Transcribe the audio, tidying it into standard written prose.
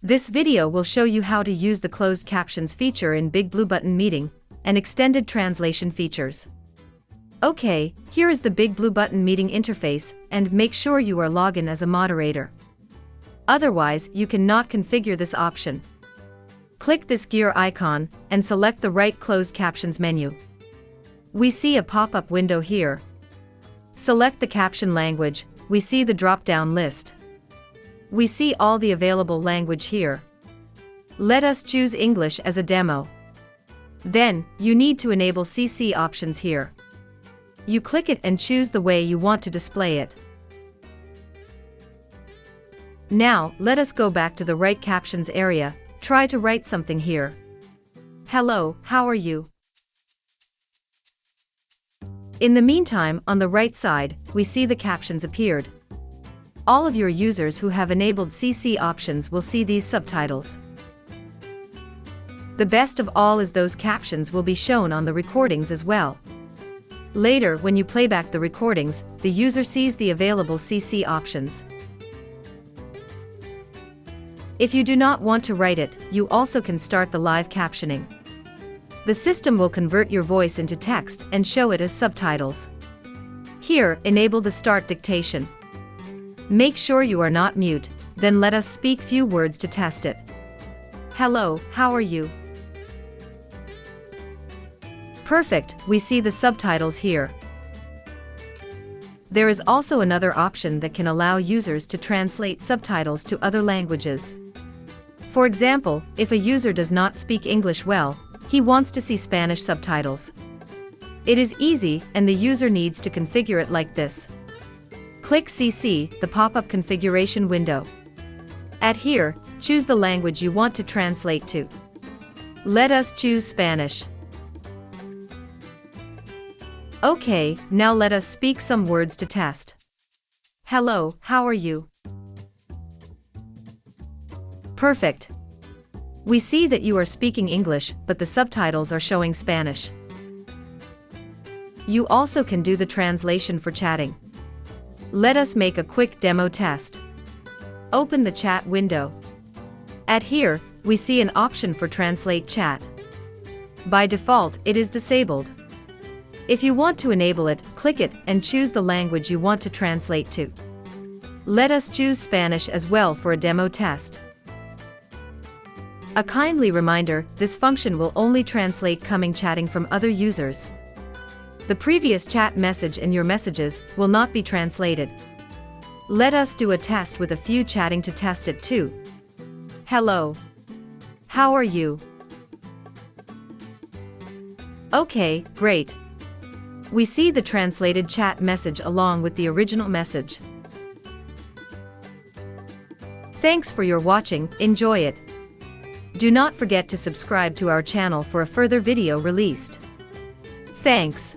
This video will show you how to use the closed captions feature in Big Blue Button Meeting and extended translation features. Okay, here is the Big Blue Button Meeting interface, and make sure you are logged in as a moderator. Otherwise, you cannot configure this option. Click this gear icon and select the right Closed Captions menu. We see a pop-up window here. Select the caption language. We see the drop-down list. We see all the available language here. Let us choose English as a demo. Then, you need to enable CC options here. You click it and choose the way you want to display it. Now, let us go back to the Write Captions area. Try to write something here. Hello, how are you? In the meantime, on the right side, we see the captions appeared. All of your users who have enabled CC options will see these subtitles. The best of all is those captions will be shown on the recordings as well. Later, when you play back the recordings, the user sees the available CC options. If you do not want to write it, you also can start the live captioning. The system will convert your voice into text and show it as subtitles. Here, enable the start dictation. Make sure you are not mute, then let us speak few words to test it. Hello, how are you? Perfect, we see the subtitles here. There is also another option that can allow users to translate subtitles to other languages. For example, if a user does not speak English well, he wants to see Spanish subtitles. It is easy, and the user needs to configure it like this. Click CC, the pop-up configuration window. At here, choose the language you want to translate to. Let us choose Spanish. Okay, now let us speak some words to test. Hello, how are you? Perfect. We see that you are speaking English, but the subtitles are showing Spanish. You also can do the translation for chatting. Let us make a quick demo test. Open the chat window. At here, we see an option for Translate Chat. By default, it is disabled. If you want to enable it, click it and choose the language you want to translate to. Let us choose Spanish as well for a demo test. A kindly reminder, this function will only translate coming chatting from other users. The previous chat message in your messages will not be translated. Let us do a test with a few chatting to test it too. Hello. How are you? Okay, great. We see the translated chat message along with the original message. Thanks for your watching, enjoy it. Do not forget to subscribe to our channel for a further video released. Thanks.